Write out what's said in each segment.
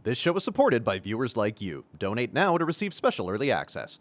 This show is supported by viewers like you. Donate now to receive special early access.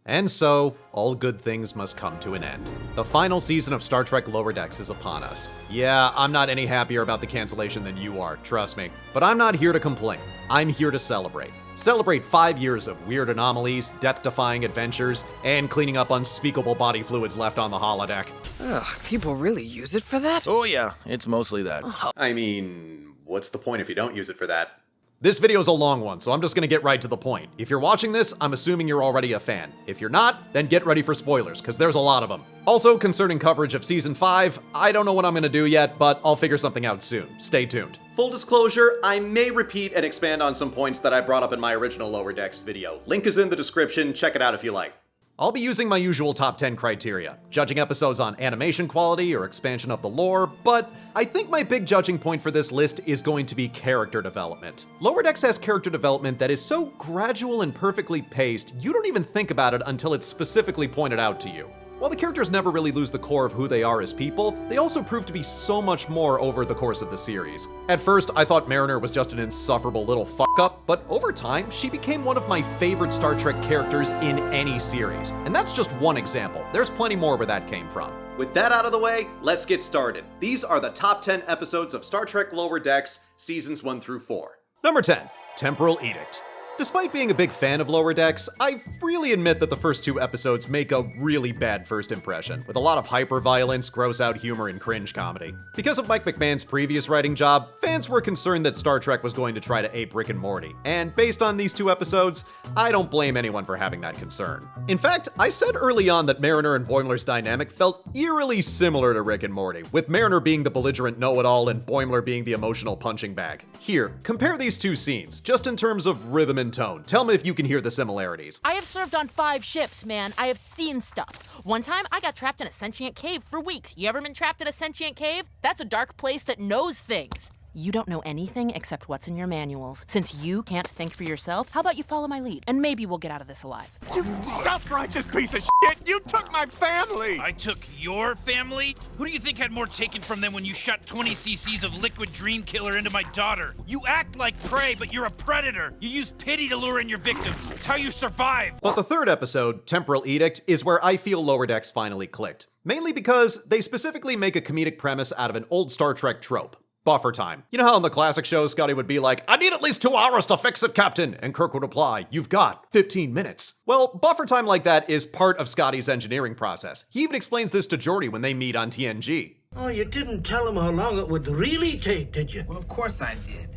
And so, all good things must come to an end. The final season of Star Trek Lower Decks is upon us. Yeah, I'm not any happier about the cancellation than you are, trust me. But I'm not here to complain. I'm here to celebrate. Celebrate 5 years of weird anomalies, death-defying adventures, and cleaning up unspeakable body fluids left on the holodeck. Ugh, people really use it for that? Oh yeah, it's mostly that. I mean, what's the point if you don't use it for that? This video's a long one, so I'm just gonna get right to the point. If you're watching this, I'm assuming you're already a fan. If you're not, then get ready for spoilers, because there's a lot of them. Also, concerning coverage of Season 5, I don't know what I'm gonna do yet, but I'll figure something out soon. Stay tuned. Full disclosure, I may repeat and expand on some points that I brought up in my original Lower Decks video. Link is in the description, check it out if you like. I'll be using my usual top 10 criteria, judging episodes on animation quality or expansion of the lore, but I think my big judging point for this list is going to be character development. Lower Decks has character development that is so gradual and perfectly paced, you don't even think about it until it's specifically pointed out to you. While the characters never really lose the core of who they are as people, they also prove to be so much more over the course of the series. At first, I thought Mariner was just an insufferable little fuck-up, but over time, she became one of my favorite Star Trek characters in any series. And that's just one example. There's plenty more where that came from. With that out of the way, let's get started. These are the top 10 episodes of Star Trek Lower Decks, seasons 1 through 4. Number 10, Temporal Edict. Despite being a big fan of Lower Decks, I freely admit that the first 2 episodes make a really bad first impression, with a lot of hyper-violence, gross-out humor, and cringe comedy. Because of Mike McMahon's previous writing job, fans were concerned that Star Trek was going to try to ape Rick and Morty, and based on these 2 episodes, I don't blame anyone for having that concern. In fact, I said early on that Mariner and Boimler's dynamic felt eerily similar to Rick and Morty, with Mariner being the belligerent know-it-all and Boimler being the emotional punching bag. Here, compare these 2 scenes, just in terms of rhythm and tone. Tell me if you can hear the similarities. I have served on 5 ships, man. I have seen stuff. One time, I got trapped in a sentient cave for weeks. You ever been trapped in a sentient cave? That's a dark place that knows things. You don't know anything except what's in your manuals. Since you can't think for yourself, how about you follow my lead, and maybe we'll get out of this alive. You self-righteous piece of shit! You took my family! I took your family? Who do you think had more taken from them when you shot 20 cc's of liquid dream killer into my daughter? You act like prey, but you're a predator. You use pity to lure in your victims. It's how you survive. But the third episode, Temporal Edict, is where I feel Lower Decks finally clicked. Mainly because they specifically make a comedic premise out of an old Star Trek trope. Buffer time. You know how in the classic show, Scotty would be like, "I need at least 2 hours to fix it, Captain," and Kirk would reply, "You've got 15 minutes. Well, buffer time like that is part of Scotty's engineering process. He even explains this to Geordi when they meet on TNG. Oh, you didn't tell him how long it would really take, did you? Well, of course I did.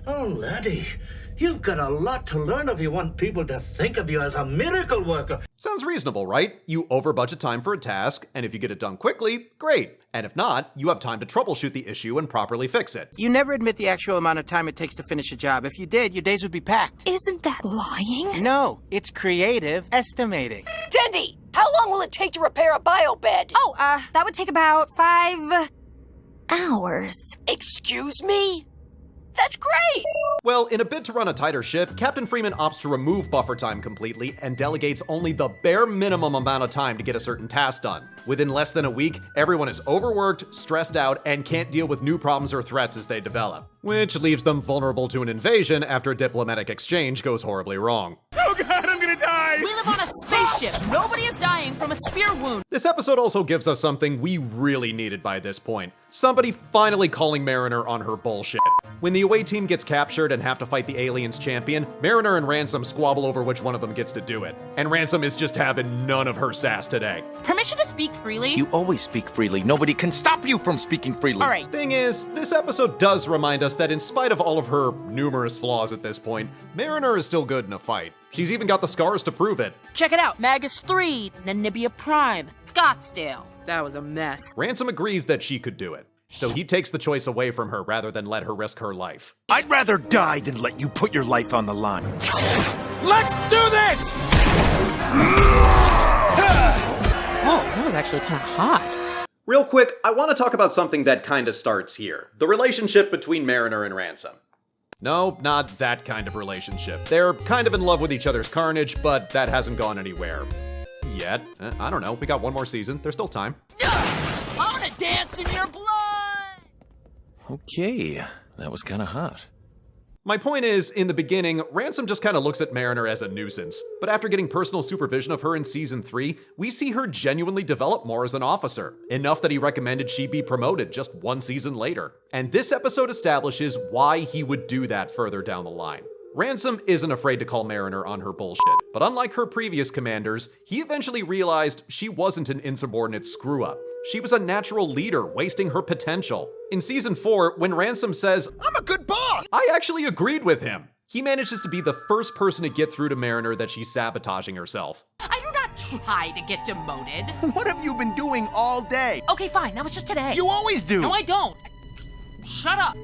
Oh, laddie, you've got a lot to learn if you want people to think of you as a miracle worker. Sounds reasonable, right? You over-budget time for a task, and if you get it done quickly, great. And if not, you have time to troubleshoot the issue and properly fix it. You never admit the actual amount of time it takes to finish a job. If you did, your days would be packed. Isn't that lying? No, it's creative estimating. Dendi, how long will it take to repair a biobed? Oh, that would take about 5 hours. Excuse me? That's great! Well, in a bid to run a tighter ship, Captain Freeman opts to remove buffer time completely and delegates only the bare minimum amount of time to get a certain task done. Within less than a week, everyone is overworked, stressed out, and can't deal with new problems or threats as they develop, which leaves them vulnerable to an invasion after a diplomatic exchange goes horribly wrong. Oh god, I'm gonna die! We live on a spaceship. Nobody is dying from a spear wound. This episode also gives us something we really needed by this point. Somebody finally calling Mariner on her bullshit. When the away team gets captured and have to fight the aliens champion, Mariner and Ransom squabble over which one of them gets to do it. And Ransom is just having none of her sass today. Permission to speak freely? You always speak freely. Nobody can stop you from speaking freely. All right. Thing is, this episode does remind us that in spite of all of her numerous flaws at this point, Mariner is still good in a fight. She's even got the scars to prove it. Check it out. Magus 3, Nanibia Prime, Scottsdale. That was a mess. Ransom agrees that she could do it, so he takes the choice away from her rather than let her risk her life. I'd rather die than let you put your life on the line. Let's do this! Whoa, that was actually kind of hot. Real quick, I want to talk about something that kind of starts here. The relationship between Mariner and Ransom. No, not that kind of relationship. They're kind of in love with each other's carnage, but that hasn't gone anywhere. Yet. I don't know, we got one more season, there's still time. I wanna dance in your blood! Okay, that was kind of hot. My point is, in the beginning, Ransom just kind of looks at Mariner as a nuisance. But after getting personal supervision of her in season 3, we see her genuinely develop more as an officer. Enough that he recommended she be promoted just one season later. And this episode establishes why he would do that further down the line. Ransom isn't afraid to call Mariner on her bullshit, but unlike her previous commanders, he eventually realized she wasn't an insubordinate screw-up. She was a natural leader, wasting her potential. In season 4, when Ransom says, I'm a good boss! I actually agreed with him. He manages to be the first person to get through to Mariner that she's sabotaging herself. I do not try to get demoted. What have you been doing all day? Okay, fine, that was just today. You always do! No, I don't. Shut up.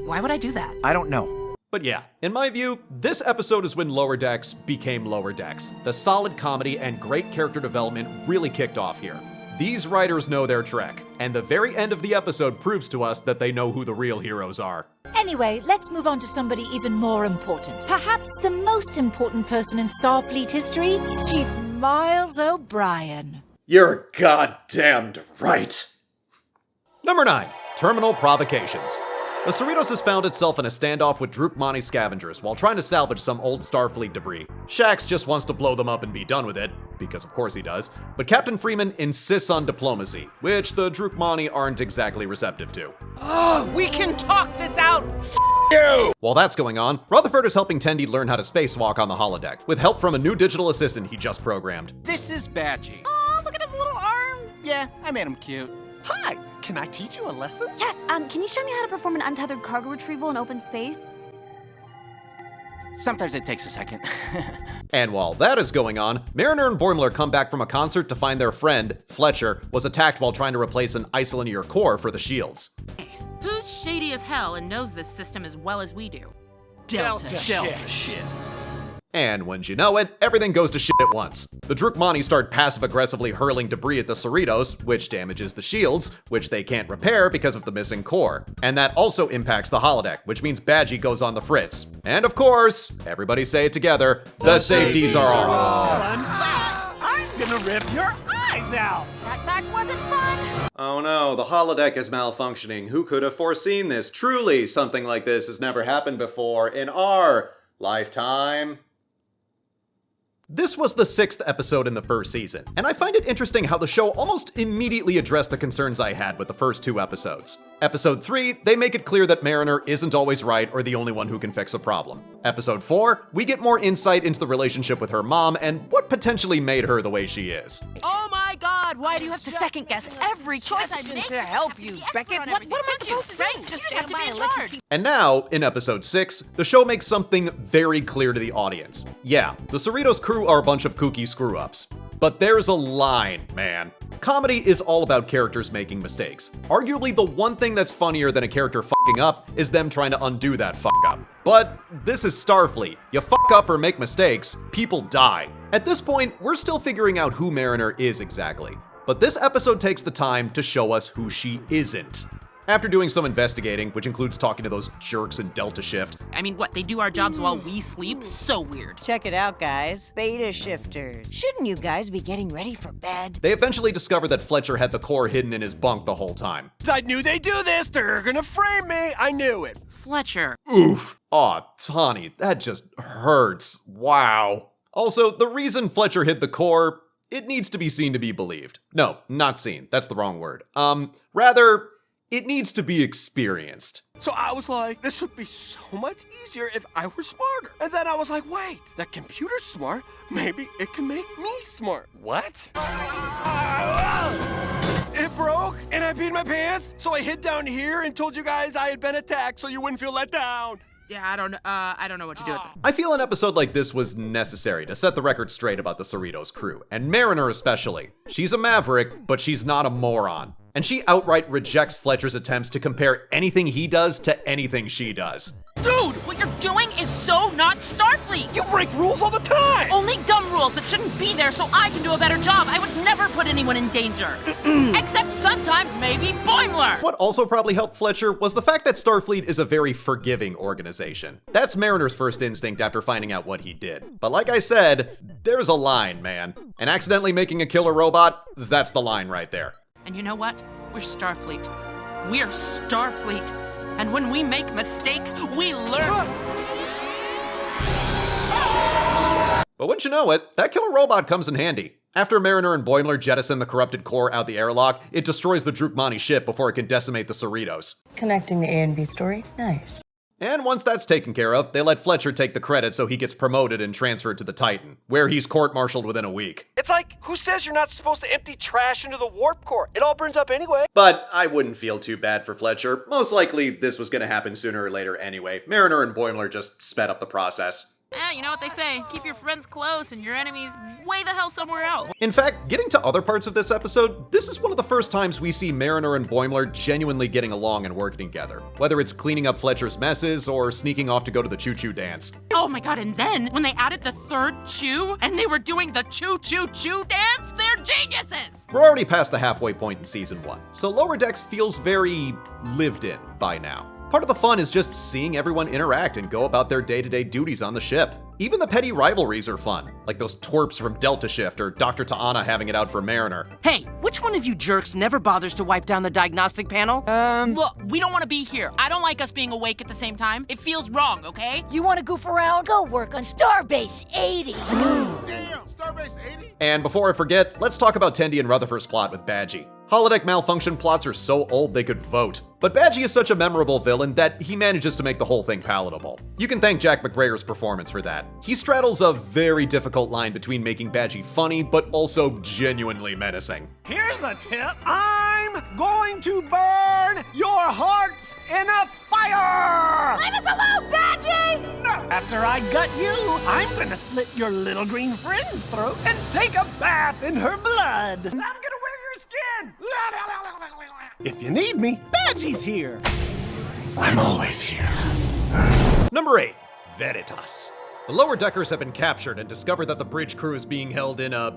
Why would I do that? I don't know. But yeah, in my view, this episode is when Lower Decks became Lower Decks. The solid comedy and great character development really kicked off here. These writers know their trek, and the very end of the episode proves to us that they know who the real heroes are. Anyway, let's move on to somebody even more important. Perhaps the most important person in Starfleet history, Chief Miles O'Brien. You're goddamned right. Number 9, Terminal Provocations. The Cerritos has found itself in a standoff with Drukmani scavengers while trying to salvage some old Starfleet debris. Shax just wants to blow them up and be done with it, because of course he does, but Captain Freeman insists on diplomacy, which the Drukmani aren't exactly receptive to. Oh, we can talk this out! You! While that's going on, Rutherford is helping Tendi learn how to spacewalk on the holodeck, with help from a new digital assistant he just programmed. This is Badgie. Oh, look at his little arms! Yeah, I made him cute. Hi, can I teach you a lesson? Yes, can you show me how to perform an untethered cargo retrieval in open space? Sometimes it takes a second. And while that is going on, Mariner and Boimler come back from a concert to find their friend, Fletcher, was attacked while trying to replace an isolinear core for the shields. Who's shady as hell and knows this system as well as we do? Delta Shift. And when you know it, everything goes to shit at once. The Drukmani start passive-aggressively hurling debris at the Cerritos, which damages the shields, which they can't repair because of the missing core. And that also impacts the holodeck, which means Badgie goes on the fritz. And of course, everybody say it together, the safeties are off. I'm gonna rip your eyes out! That fact wasn't fun. Oh no, the holodeck is malfunctioning. Who could have foreseen this? Truly, something like this has never happened before in our lifetime. This was the 6th episode in the first season, and I find it interesting how the show almost immediately addressed the concerns I had with the first 2 episodes. Episode 3, they make it clear that Mariner isn't always right or the only one who can fix a problem. Episode 4, we get more insight into the relationship with her mom and what potentially made her the way she is. Oh my god, why do you have to second guess every choice I make? To help you, Beckett. What am I supposed to do? Right? Just have to be in charge. And now, in episode 6, the show makes something very clear to the audience. Yeah, the Cerritos crew are a bunch of kooky screw-ups. But there's a line, man. Comedy is all about characters making mistakes. Arguably, the one thing that's funnier than a character fucking up is them trying to undo that fuck up. But this is Starfleet. You fuck up or make mistakes, people die. At this point, we're still figuring out who Mariner is exactly. But this episode takes the time to show us who she isn't. After doing some investigating, which includes talking to those jerks in Delta Shift. I mean, what, they do our jobs while we sleep? So weird. Check it out, guys. Beta shifters. Shouldn't you guys be getting ready for bed? They eventually discover that Fletcher had the core hidden in his bunk the whole time. I knew they'd do this! They're gonna frame me! I knew it! Fletcher. Oof. Aw, Tawny, that just hurts. Wow. Also, the reason Fletcher hid the core, it needs to be seen to be believed. No, not seen. That's the wrong word. Rather, it needs to be experienced. So I was like, this would be so much easier if I were smarter. And then I was like, wait, that computer's smart. Maybe it can make me smart. What? It broke and I peed my pants. So I hid down here and told you guys I had been attacked so you wouldn't feel let down. Yeah, I don't know what to do with it. I feel an episode like this was necessary to set the record straight about the Cerritos crew, and Mariner especially. She's a maverick, but she's not a moron. And she outright rejects Fletcher's attempts to compare anything he does to anything she does. Dude, what you're doing is so not Starfleet! You break rules all the time! Only dumb rules that shouldn't be there so I can do a better job. I would never put anyone in danger. Except sometimes maybe Boimler! What also probably helped Fletcher was the fact that Starfleet is a very forgiving organization. That's Mariner's first instinct after finding out what he did. But like I said, there's a line, man. And accidentally making a killer robot, that's the line right there. And you know what? We're Starfleet. We're Starfleet. And when we make mistakes, we learn. But wouldn't you know it, that killer robot comes in handy. After Mariner and Boimler jettison the corrupted core out the airlock, it destroys the Drukmani ship before it can decimate the Cerritos. Connecting the A and B story? Nice. And once that's taken care of, they let Fletcher take the credit so he gets promoted and transferred to the Titan, where he's court-martialed within a week. It's like, who says you're not supposed to empty trash into the warp core? It all burns up anyway. But I wouldn't feel too bad for Fletcher. Most likely, this was gonna happen sooner or later anyway. Mariner and Boimler just sped up the process. You know what they say, keep your friends close and your enemies way the hell somewhere else. In fact, getting to other parts of this episode, this is one of the first times we see Mariner and Boimler genuinely getting along and working together. Whether it's cleaning up Fletcher's messes or sneaking off to go to the choo-choo dance. Oh my god, and then when they added the third chew and they were doing the choo-choo-choo dance, they're geniuses! We're already past the halfway point in season 1, so Lower Decks feels very lived in by now. Part of the fun is just seeing everyone interact and go about their day-to-day duties on the ship. Even the petty rivalries are fun, like those twerps from Delta Shift or Dr. Ta'ana having it out for Mariner. Hey, which one of you jerks never bothers to wipe down the diagnostic panel? Look, we don't want to be here. I don't like us being awake at the same time. It feels wrong, okay? You want to goof around? Go work on Starbase 80. Damn, Starbase 80? And before I forget, let's talk about Tendi and Rutherford's plot with Badgie. Holodeck malfunction plots are so old they could vote. But Badgie is such a memorable villain that he manages to make the whole thing palatable. You can thank Jack McGregor's performance for that. He straddles a very difficult line between making Badgie funny, but also genuinely menacing. Here's a tip. I'm going to burn your hearts in a fire! Leave us alone, Badgie! No. After I gut you, I'm gonna slit your little green friend's throat and take a bath in her blood. I'm gonna wear your skin! If you need me, Badgie's here. I'm always here. Number 8, Veritas. The Lower Deckers have been captured and discover that the bridge crew is being held in a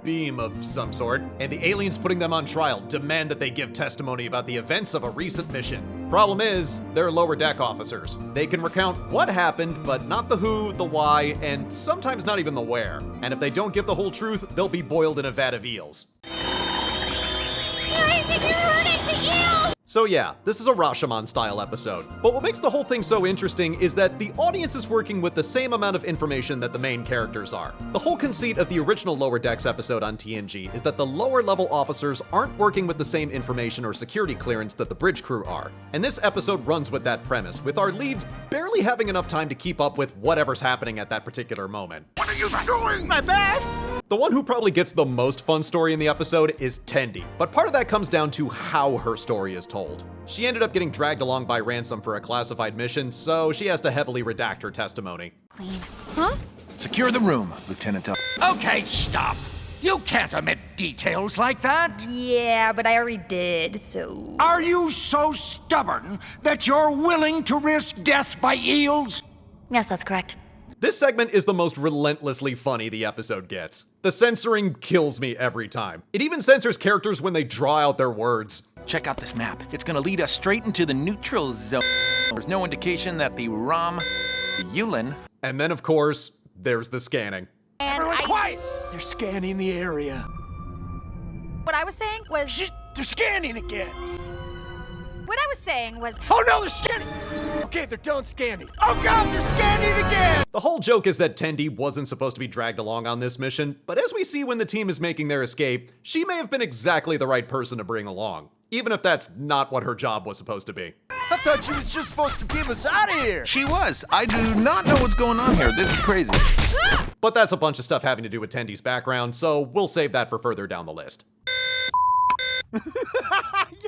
beam of some sort, and the aliens putting them on trial demand that they give testimony about the events of a recent mission. Problem is, they're lower deck officers. They can recount what happened, but not the who, the why, and sometimes not even the where. And if they don't give the whole truth, they'll be boiled in a vat of eels. So yeah, this is a Rashomon-style episode. But what makes the whole thing so interesting is that the audience is working with the same amount of information that the main characters are. The whole conceit of the original Lower Decks episode on TNG is that the lower-level officers aren't working with the same information or security clearance that the bridge crew are. And this episode runs with that premise, with our leads barely having enough time to keep up with whatever's happening at that particular moment. What are you doing? My best! The one who probably gets the most fun story in the episode is Tendi, but part of that comes down to how her story is told. She ended up getting dragged along by Ransom for a classified mission, so she has to heavily redact her testimony. Huh? Secure the room, Lieutenant. Okay, stop. You can't omit details like that. Yeah, but I already did, so... Are you so stubborn that you're willing to risk death by eels? Yes, that's correct. This segment is the most relentlessly funny the episode gets. The censoring kills me every time. It even censors characters when they draw out their words. Check out this map. It's gonna lead us straight into the neutral zone. There's no indication that the the Yulin... And then, of course, there's the scanning. Everyone quiet! They're scanning the area. What I was saying was... Shit, they're scanning again! What I was saying was... Oh no, they're scanning! Okay, they're done scanning. Oh god, they're scanning again! The whole joke is that Tendi wasn't supposed to be dragged along on this mission, but as we see when the team is making their escape, she may have been exactly the right person to bring along, even if that's not what her job was supposed to be. I thought she was just supposed to beam us out of here! She was. I do not know what's going on here. This is crazy. But that's a bunch of stuff having to do with Tendi's background, so we'll save that for further down the list.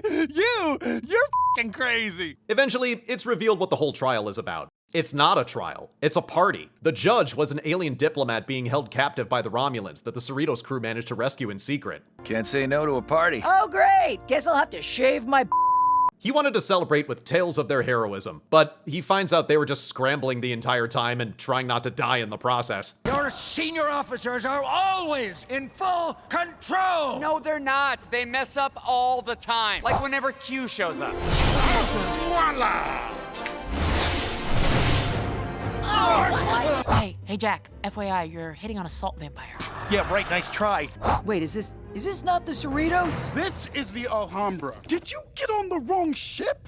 You're f***ing crazy! Eventually, it's revealed what the whole trial is about. It's not a trial, it's a party. The judge was an alien diplomat being held captive by the Romulans that the Cerritos crew managed to rescue in secret. Can't say no to a party. Oh, great. Guess I'll have to shave my... He wanted to celebrate with tales of their heroism, but he finds out they were just scrambling the entire time and trying not to die in the process. Your senior officers are always in full control! No, they're not. They mess up all the time. Like whenever Q shows up. Voila! Hey, Jack, FYI, you're hitting on a salt vampire. Yeah, right, nice try. Wait, is this not the Cerritos? This is the Alhambra. Did you get on the wrong ship?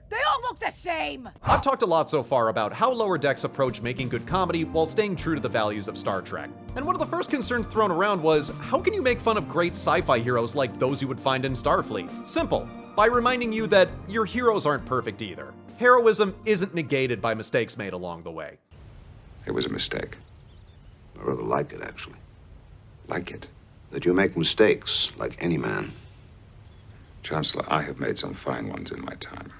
They all look the same! I've talked a lot so far about how Lower Decks approach making good comedy while staying true to the values of Star Trek. And one of the first concerns thrown around was, how can you make fun of great sci-fi heroes like those you would find in Starfleet? Simple. By reminding you that your heroes aren't perfect either. Heroism isn't negated by mistakes made along the way. It was a mistake. I rather like it, actually. Like it. That you make mistakes, like any man. Chancellor, I have made some fine ones in my time.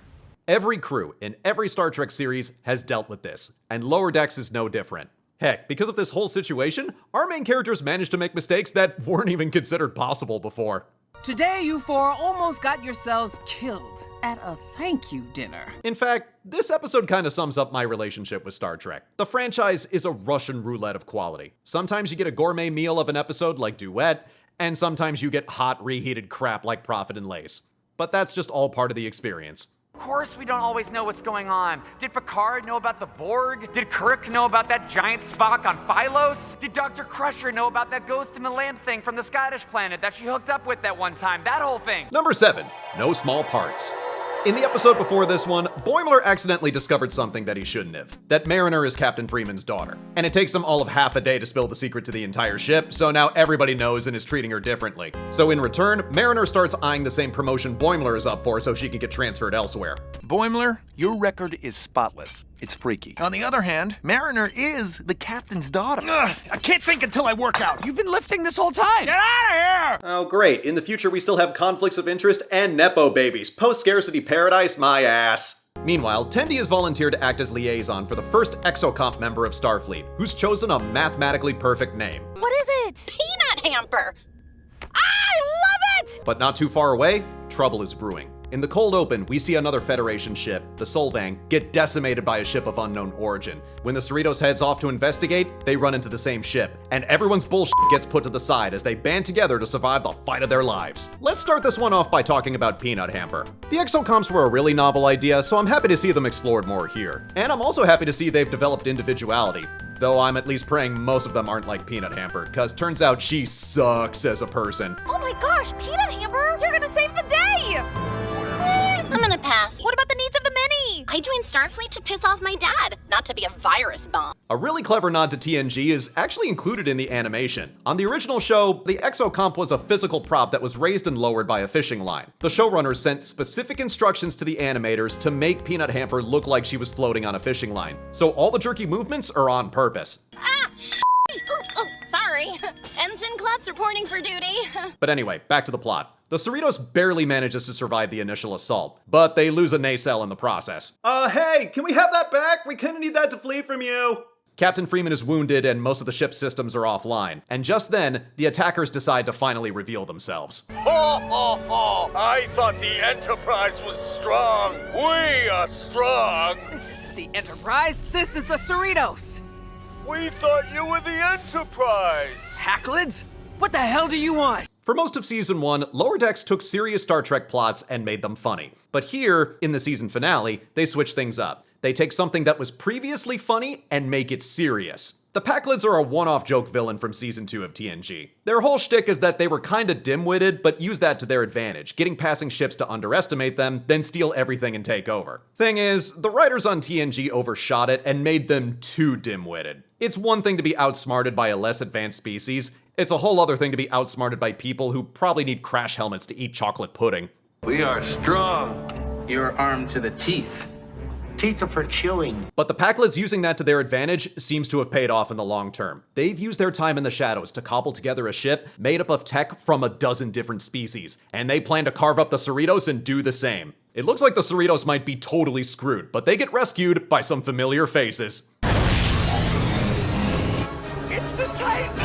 Every crew in every Star Trek series has dealt with this, and Lower Decks is no different. Heck, because of this whole situation, our main characters managed to make mistakes that weren't even considered possible before. Today, you four almost got yourselves killed at a thank you dinner. In fact, this episode kind of sums up my relationship with Star Trek. The franchise is a Russian roulette of quality. Sometimes you get a gourmet meal of an episode like Duet, and sometimes you get hot, reheated crap like Prophet and Lace. But that's just all part of the experience. Of course we don't always know what's going on. Did Picard know about the Borg? Did Kirk know about that giant Spock on Phylos? Did Dr. Crusher know about that ghost in the lamp thing from the Scottish planet that she hooked up with that one time? That whole thing. Number 7, no small parts. In the episode before this one, Boimler accidentally discovered something that he shouldn't have. That Mariner is Captain Freeman's daughter. And it takes him all of half a day to spill the secret to the entire ship, so now everybody knows and is treating her differently. So in return, Mariner starts eyeing the same promotion Boimler is up for so she can get transferred elsewhere. Boimler, your record is spotless. It's freaky. On the other hand, Mariner is the captain's daughter. Ugh, I can't think until I work out. You've been lifting this whole time. Get out of here! Oh great, in the future we still have conflicts of interest and Nepo babies. Post-scarcity paradise, my ass. Meanwhile, Tendi has volunteered to act as liaison for the first Exocomp member of Starfleet, who's chosen a mathematically perfect name. What is it? Peanut hamper. I love it! But not too far away, trouble is brewing. In the cold open, we see another Federation ship, the Solvang, get decimated by a ship of unknown origin. When the Cerritos heads off to investigate, they run into the same ship, and everyone's bullshit gets put to the side as they band together to survive the fight of their lives. Let's start this one off by talking about Peanut Hamper. The Exocomps were a really novel idea, so I'm happy to see them explored more here. And I'm also happy to see they've developed individuality. Though I'm at least praying most of them aren't like Peanut Hamper, cause turns out she sucks as a person. Oh my gosh, Peanut Hamper, you're gonna save the day! I'm gonna pass. What about the needs of the many? I joined Starfleet to piss off my dad, not to be a virus bomb. A really clever nod to TNG is actually included in the animation. On the original show, the Exocomp was a physical prop that was raised and lowered by a fishing line. The showrunners sent specific instructions to the animators to make Peanut Hamper look like she was floating on a fishing line. So all the jerky movements are on purpose. Oh, sorry. Ensign Klutz reporting for duty. But anyway, back to the plot. The Cerritos barely manages to survive the initial assault, but they lose a nacelle in the process. Hey, can we have that back? We kinda need that to flee from you. Captain Freeman is wounded and most of the ship's systems are offline. And just then, the attackers decide to finally reveal themselves. I thought the Enterprise was strong. We are strong. This isn't the Enterprise. This is the Cerritos. We thought you were the Enterprise. Hacklids? What the hell do you want? For most of Season 1, Lower Decks took serious Star Trek plots and made them funny. But here, in the season finale, they switch things up. They take something that was previously funny and make it serious. The Packlids are a one-off joke villain from Season 2 of TNG. Their whole shtick is that they were kinda dim-witted, but use that to their advantage, getting passing ships to underestimate them, then steal everything and take over. Thing is, the writers on TNG overshot it and made them too dim-witted. It's one thing to be outsmarted by a less advanced species, it's a whole other thing to be outsmarted by people who probably need crash helmets to eat chocolate pudding. We are strong. You're armed to the teeth. Teeth are for chewing. But the Packlids using that to their advantage seems to have paid off in the long term. They've used their time in the shadows to cobble together a ship made up of tech from a dozen different species, and they plan to carve up the Cerritos and do the same. It looks like the Cerritos might be totally screwed, but they get rescued by some familiar faces. It's the Titans!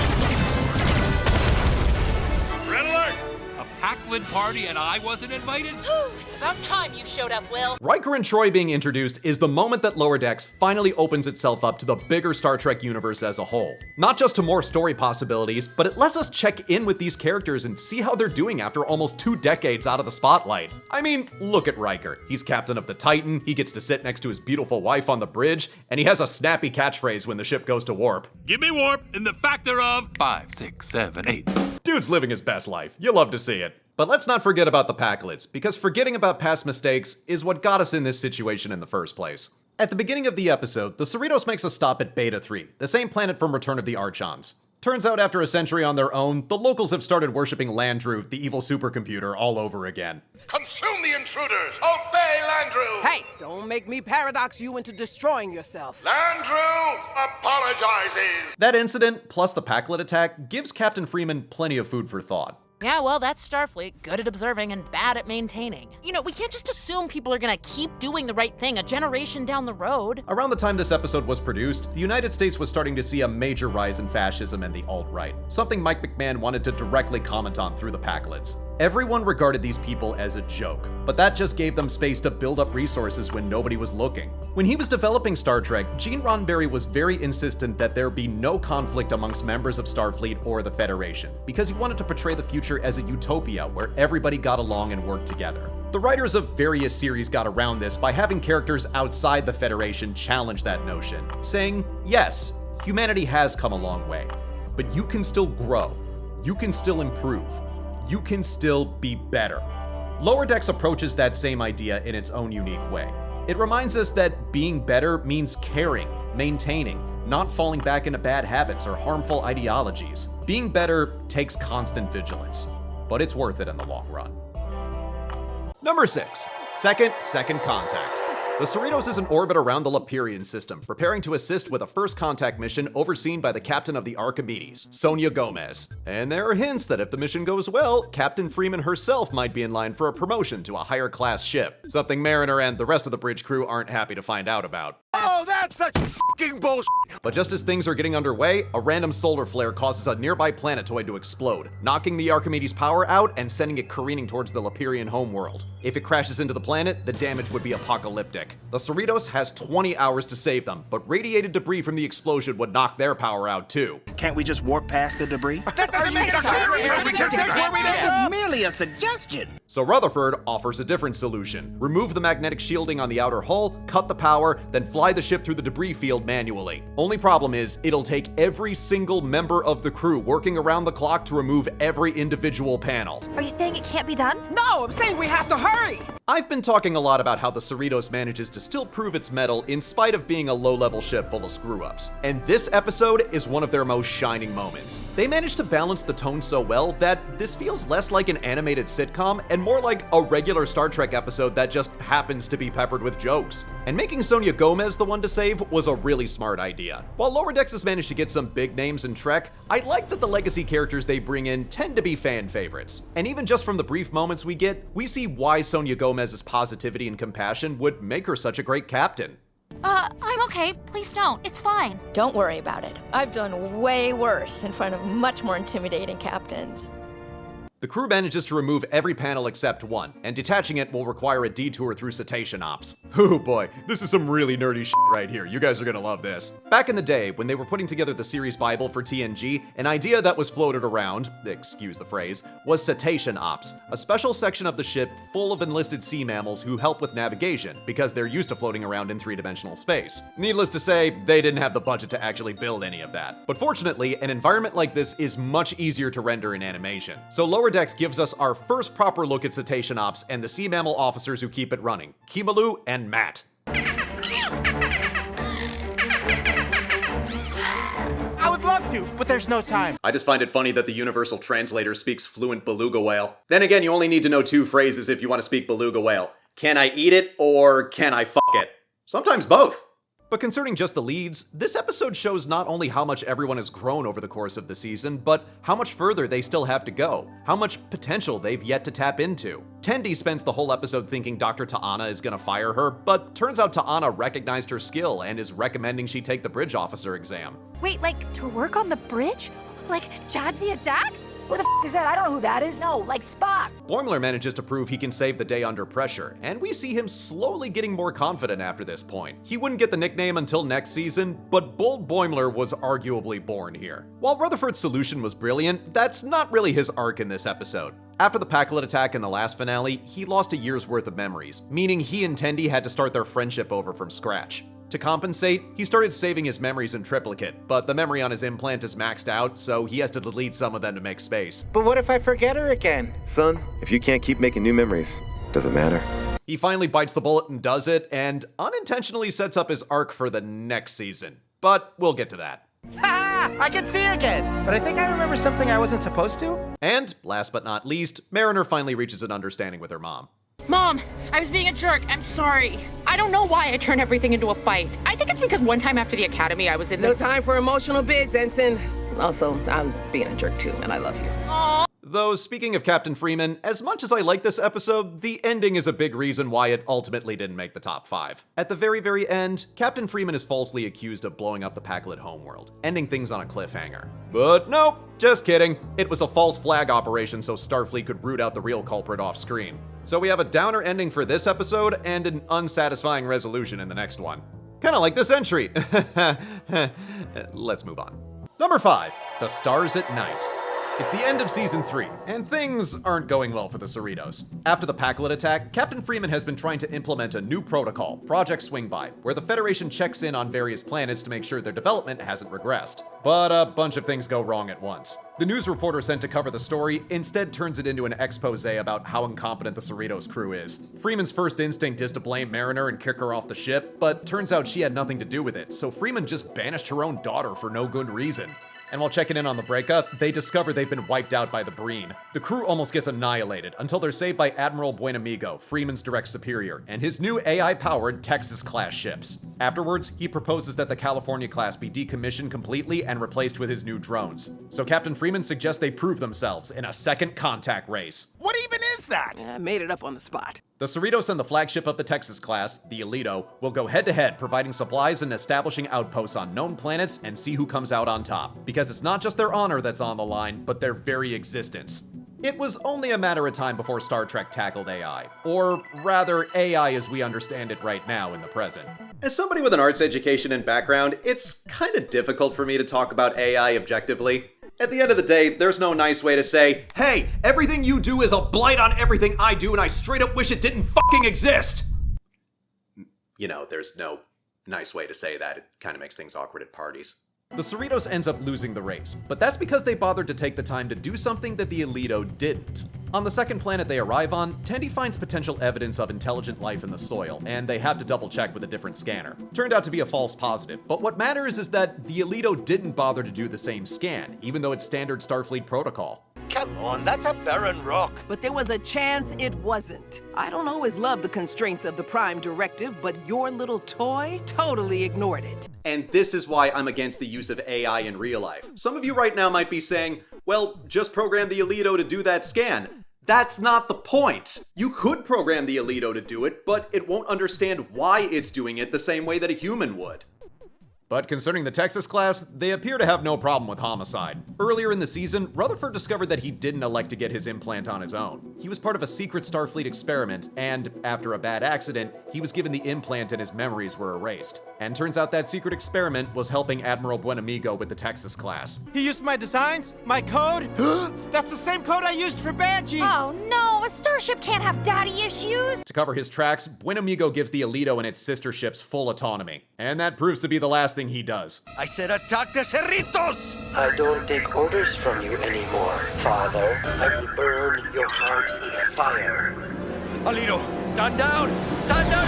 Red alert! A Paklin party and I wasn't invited? It's about time you showed up, Will. Riker and Troy being introduced is the moment that Lower Decks finally opens itself up to the bigger Star Trek universe as a whole. Not just to more story possibilities, but it lets us check in with these characters and see how they're doing after almost 2 decades out of the spotlight. I mean, look at Riker. He's captain of the Titan, he gets to sit next to his beautiful wife on the bridge, and he has a snappy catchphrase when the ship goes to warp. Give me warp in the factor of 5, 6, 7, 8. Dude's living his best life. You love to see it. But let's not forget about the Paklids, because forgetting about past mistakes is what got us in this situation in the first place. At the beginning of the episode, the Cerritos makes a stop at Beta 3, the same planet from Return of the Archons. Turns out after a century on their own, the locals have started worshipping Landru, the evil supercomputer, all over again. Consume the intruders! Obey Landru! Hey, don't make me paradox you into destroying yourself. Landru apologizes! That incident, plus the Paklid attack, gives Captain Freeman plenty of food for thought. Yeah, well, that's Starfleet, good at observing and bad at maintaining. You know, we can't just assume people are gonna keep doing the right thing a generation down the road. Around the time this episode was produced, the United States was starting to see a major rise in fascism and the alt-right, something Mike McMahon wanted to directly comment on through the Paklids. Everyone regarded these people as a joke, but that just gave them space to build up resources when nobody was looking. When he was developing Star Trek, Gene Roddenberry was very insistent that there be no conflict amongst members of Starfleet or the Federation, because he wanted to portray the future as a utopia where everybody got along and worked together. The writers of various series got around this by having characters outside the Federation challenge that notion, saying, yes, humanity has come a long way, but you can still grow, you can still improve, you can still be better. Lower Decks approaches that same idea in its own unique way. It reminds us that being better means caring, maintaining, not falling back into bad habits or harmful ideologies. Being better takes constant vigilance, but it's worth it in the long run. Number 6, Second Contact. The Cerritos is in orbit around the Lapirian system, preparing to assist with a first contact mission overseen by the captain of the Archimedes, Sonia Gomez. And there are hints that if the mission goes well, Captain Freeman herself might be in line for a promotion to a higher class ship, something Mariner and the rest of the bridge crew aren't happy to find out about. Oh, that's such fucking bullshit! But just as things are getting underway, a random solar flare causes a nearby planetoid to explode, knocking the Archimedes' power out and sending it careening towards the Lapirian homeworld. If it crashes into the planet, the damage would be apocalyptic. The Cerritos has 20 hours to save them, but radiated debris from the explosion would knock their power out too. Can't we just warp past the debris? That doesn't make sense! That was merely a suggestion. So Rutherford offers a different solution. Remove the magnetic shielding on the outer hull, cut the power, then fly the ship through the debris field manually. Only problem is, it'll take every single member of the crew working around the clock to remove every individual panel. Are you saying it can't be done? No, I'm saying we have to hurry! I've been talking a lot about how the Cerritos manages to still prove its mettle in spite of being a low-level ship full of screw-ups. And this episode is one of their most shining moments. They managed to balance the tone so well that this feels less like an animated sitcom and more like a regular Star Trek episode that just happens to be peppered with jokes. And making Sonia Gomez the one to save was a really smart idea. While Lower Decks has managed to get some big names in Trek, I like that the legacy characters they bring in tend to be fan favorites. And even just from the brief moments we get, we see why Sonia Gomez's positivity and compassion would make her such a great captain. I'm okay. Please don't. It's fine. Don't worry about it. I've done way worse in front of much more intimidating captains. The crew manages to remove every panel except one, and detaching it will require a detour through cetacean ops. Oh boy, this is some really nerdy shit right here. You guys are gonna love this. Back in the day, when they were putting together the series Bible for TNG, an idea that was floated around, excuse the phrase, was cetacean ops, a special section of the ship full of enlisted sea mammals who help with navigation, because they're used to floating around in three-dimensional space. Needless to say, they didn't have the budget to actually build any of that. But fortunately, an environment like this is much easier to render in animation. So Lower Decks gives us our first proper look at cetacean ops and the sea mammal officers who keep it running, Kimalu and Matt. I would love to, but there's no time. I just find it funny that the universal translator speaks fluent beluga whale. Then again, you only need to know 2 phrases if you want to speak beluga whale. Can I eat it or can I fuck it? Sometimes both. But concerning just the leads, this episode shows not only how much everyone has grown over the course of the season, but how much further they still have to go, how much potential they've yet to tap into. Tendi spends the whole episode thinking Dr. Ta'ana is gonna fire her, but turns out Ta'ana recognized her skill and is recommending she take the bridge officer exam. Wait, like, to work on the bridge? Like Jadzia Dax? Who the is that? I don't know who that is. No, like Spock. Boimler manages to prove he can save the day under pressure, and we see him slowly getting more confident after this point. He wouldn't get the nickname until next season, but Bold Boimler was arguably born here. While Rutherford's solution was brilliant, that's not really his arc in this episode. After the Packlet attack in the last finale, he lost a year's worth of memories, meaning he and Tendi had to start their friendship over from scratch. To compensate, he started saving his memories in triplicate, but the memory on his implant is maxed out, so he has to delete some of them to make space. But what if I forget her again? Son, if you can't keep making new memories, doesn't matter. He finally bites the bullet and does it, and unintentionally sets up his arc for the next season. But we'll get to that. Ha! I can see again! But I think I remember something I wasn't supposed to? And, last but not least, Mariner finally reaches an understanding with her mom. Mom, I was being a jerk. I'm sorry. I don't know why I turn everything into a fight. I think it's because one time after the academy I was in this— No time for emotional bids, Ensign. Also, I was being a jerk too, and I love you. Aww. Though, speaking of Captain Freeman, as much as I like this episode, the ending is a big reason why it ultimately didn't make the top 5. At the very end, Captain Freeman is falsely accused of blowing up the Packlet homeworld, ending things on a cliffhanger. But nope, just kidding. It was a false flag operation so Starfleet could root out the real culprit off screen. So we have a downer ending for this episode and an unsatisfying resolution in the next one. Kinda like this entry. Let's move on. Number 5, The Stars at Night. It's the end of season 3, and things aren't going well for the Cerritos. After the Packlet attack, Captain Freeman has been trying to implement a new protocol, Project Swingby, where the Federation checks in on various planets to make sure their development hasn't regressed. But a bunch of things go wrong at once. The news reporter sent to cover the story instead turns it into an expose about how incompetent the Cerritos crew is. Freeman's first instinct is to blame Mariner and kick her off the ship, but turns out she had nothing to do with it, so Freeman just banished her own daughter for no good reason. And while checking in on the breakup, they discover they've been wiped out by the Breen. The crew almost gets annihilated until they're saved by Admiral Buenamigo, Freeman's direct superior, and his new AI-powered Texas-class ships. Afterwards, he proposes that the California-class be decommissioned completely and replaced with his new drones. So Captain Freeman suggests they prove themselves in a second contact race. What even is that? I made it up on the spot. The Cerritos and the flagship of the Texas class, the Alito, will go head-to-head, providing supplies and establishing outposts on known planets and see who comes out on top. Because it's not just their honor that's on the line, but their very existence. It was only a matter of time before Star Trek tackled AI. Or rather, AI as we understand it right now in the present. As somebody with an arts education and background, it's kind of difficult for me to talk about AI objectively. At the end of the day, there's no nice way to say, hey, everything you do is a blight on everything I do and I straight up wish it didn't fucking exist! You know, there's no nice way to say that. It kind of makes things awkward at parties. The Cerritos ends up losing the race, but that's because they bothered to take the time to do something that the Alito didn't. On the second planet they arrive on, Tendi finds potential evidence of intelligent life in the soil, and they have to double check with a different scanner. Turned out to be a false positive, but what matters is that the Alito didn't bother to do the same scan, even though it's standard Starfleet protocol. Come on, that's a barren rock. But there was a chance it wasn't. I don't always love the constraints of the Prime Directive, but your little toy totally ignored it. And this is why I'm against the use of AI in real life. Some of you right now might be saying, well, just program the Alito to do that scan. That's not the point. You could program the Alito to do it, but it won't understand why it's doing it the same way that a human would. But concerning the Texas class, they appear to have no problem with homicide. Earlier in the season, Rutherford discovered that he didn't elect to get his implant on his own. He was part of a secret Starfleet experiment, and after a bad accident, he was given the implant and his memories were erased. And turns out that secret experiment was helping Admiral Buenamigo with the Texas class. He used my designs? My code? That's the same code I used for Badgie! Oh no, a starship can't have daddy issues! To cover his tracks, Buenamigo gives the Alito and its sister ships full autonomy. And that proves to be the last thing he does. I said attack the Cerritos! I don't take orders from you anymore, Father. I will burn your heart in a fire. Alito, stand down! Stand down!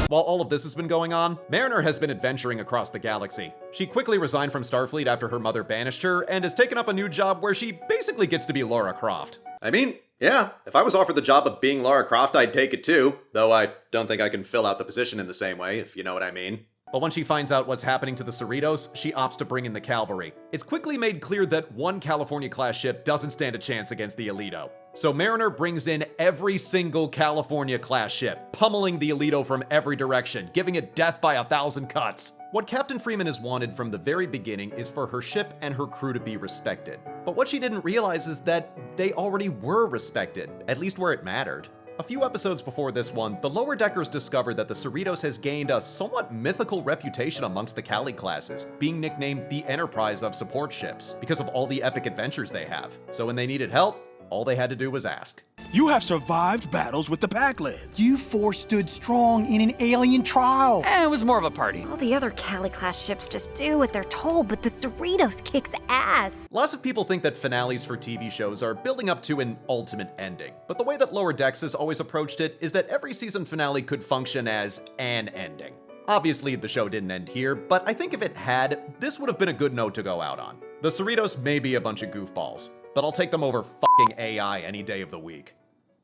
While all of this has been going on, Mariner has been adventuring across the galaxy. She quickly resigned from Starfleet after her mother banished her, and has taken up a new job where she basically gets to be Lara Croft. I mean, yeah, if I was offered the job of being Lara Croft, I'd take it too, though I don't think I can fill out the position in the same way, if you know what I mean. But when she finds out what's happening to the Cerritos, she opts to bring in the cavalry. It's quickly made clear that one California-class ship doesn't stand a chance against the Alito. So Mariner brings in every single California-class ship, pummeling the Alito from every direction, giving it death by 1,000 cuts. What Captain Freeman has wanted from the very beginning is for her ship and her crew to be respected. But what she didn't realize is that they already were respected, at least where it mattered. A few episodes before this one, the Lower Deckers discovered that the Cerritos has gained a somewhat mythical reputation amongst the Cali classes, being nicknamed the Enterprise of support ships because of all the epic adventures they have. So when they needed help, all they had to do was ask. You have survived battles with the Packlids. You four stood strong in an alien trial. It was more of a party. All the other Cali-class ships just do what they're told, but the Cerritos kicks ass. Lots of people think that finales for TV shows are building up to an ultimate ending, but the way that Lower Decks has always approached it is that every season finale could function as an ending. Obviously, the show didn't end here, but I think if it had, this would have been a good note to go out on. The Cerritos may be a bunch of goofballs, but I'll take them over fucking AI any day of the week.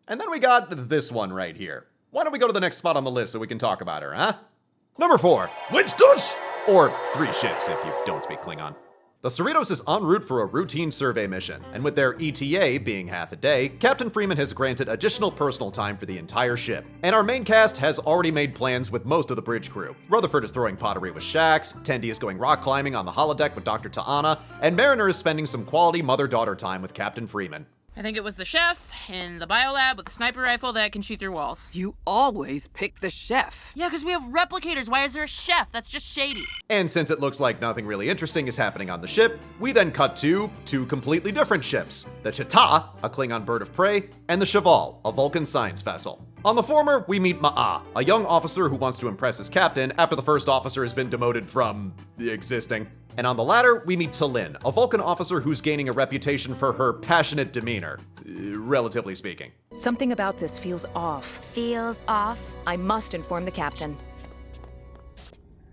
And then we got this one right here. Why don't we go to the next spot on the list so we can talk about her, huh? Number 4, Winstos! Or 3 ships if you don't speak Klingon. The Cerritos is en route for a routine survey mission, and with their ETA being half a day, Captain Freeman has granted additional personal time for the entire ship. And our main cast has already made plans with most of the bridge crew. Rutherford is throwing pottery with Shax, Tendi is going rock climbing on the holodeck with Dr. Ta'ana, and Mariner is spending some quality mother-daughter time with Captain Freeman. I think it was the chef in the biolab with the sniper rifle that can shoot through walls. You always pick the chef. Yeah, because we have replicators. Why is there a chef? That's just shady. And since it looks like nothing really interesting is happening on the ship, we then cut to 2 completely different ships. The Chita, a Klingon bird of prey, and the Cheval, a Vulcan science vessel. On the former, we meet Ma'a, a young officer who wants to impress his captain after the first officer has been demoted from existing. And on the latter, we meet T'Lyn, a Vulcan officer who's gaining a reputation for her passionate demeanor, relatively speaking. Something about this feels off. Feels off? I must inform the captain.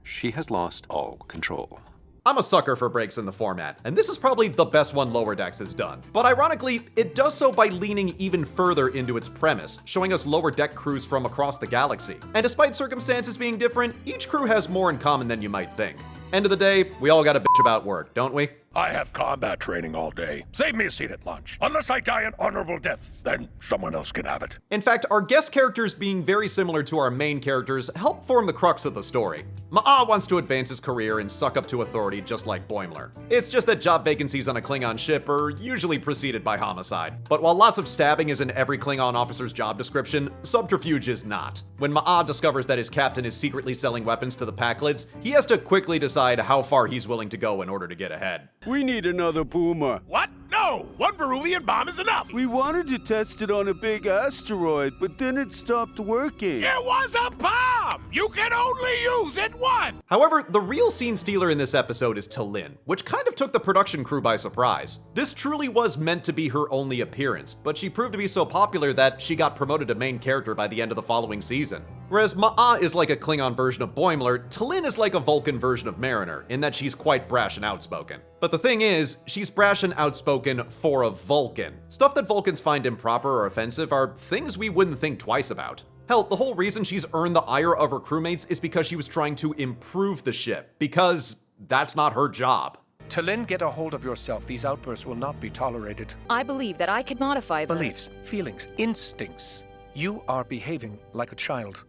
She has lost all control. I'm a sucker for breaks in the format, and this is probably the best one Lower Decks has done. But ironically, it does so by leaning even further into its premise, showing us Lower Deck crews from across the galaxy. And despite circumstances being different, each crew has more in common than you might think. End of the day, we all gotta bitch about work, don't we? I have combat training all day. Save me a seat at lunch. Unless I die an honorable death, then someone else can have it. In fact, our guest characters being very similar to our main characters help form the crux of the story. Ma'a wants to advance his career and suck up to authority just like Boimler. It's just that job vacancies on a Klingon ship are usually preceded by homicide. But while lots of stabbing is in every Klingon officer's job description, subterfuge is not. When Ma'a discovers that his captain is secretly selling weapons to the Packlids, he has to quickly decide how far he's willing to go in order to get ahead. We need another boomer. What? No! One Peruvian bomb is enough! We wanted to test it on a big asteroid, but then it stopped working. It was a bomb! You can only use it once! However, the real scene stealer in this episode is T'Lyn, which kind of took the production crew by surprise. This truly was meant to be her only appearance, but she proved to be so popular that she got promoted to main character by the end of the following season. Whereas Ma'a is like a Klingon version of Boimler, T'Lyn is like a Vulcan version of Mariner, in that she's quite brash and outspoken. But the thing is, she's brash and outspoken for a Vulcan. Stuff that Vulcans find improper or offensive are things we wouldn't think twice about. Hell, the whole reason she's earned the ire of her crewmates is because she was trying to improve the ship, because that's not her job. T'Lyn, get a hold of yourself. These outbursts will not be tolerated. I believe that I could modify the... Beliefs, feelings, instincts. You are behaving like a child.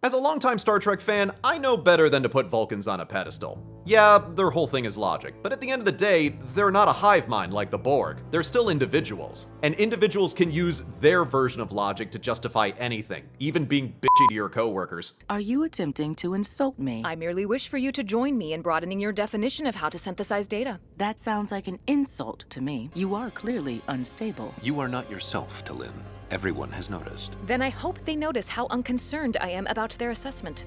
As a longtime Star Trek fan, I know better than to put Vulcans on a pedestal. Yeah, their whole thing is logic, but at the end of the day, they're not a hive mind like the Borg. They're still individuals. And individuals can use their version of logic to justify anything, even being bitchy to your coworkers. Are you attempting to insult me? I merely wish for you to join me in broadening your definition of how to synthesize data. That sounds like an insult to me. You are clearly unstable. You are not yourself, T'Lyn. Everyone has noticed. Then I hope they notice how unconcerned I am about their assessment.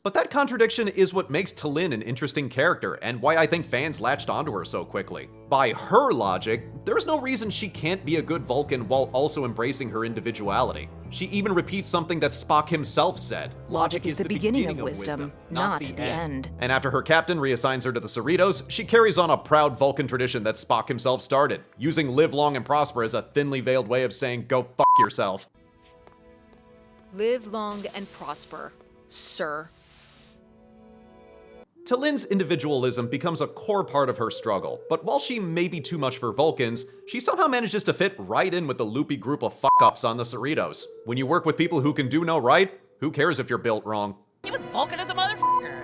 But that contradiction is what makes T'Lyn an interesting character, and why I think fans latched onto her so quickly. By her logic, there's no reason she can't be a good Vulcan while also embracing her individuality. She even repeats something that Spock himself said. Logic is the beginning of wisdom, not the end. And after her captain reassigns her to the Cerritos, she carries on a proud Vulcan tradition that Spock himself started, using live long and prosper as a thinly veiled way of saying go fuck yourself. Live long and prosper, sir. T'Lyn's individualism becomes a core part of her struggle, but while she may be too much for Vulcans, she somehow manages to fit right in with the loopy group of fuck-ups on the Cerritos. When you work with people who can do no right, who cares if you're built wrong? He was Vulcan as a motherfucker.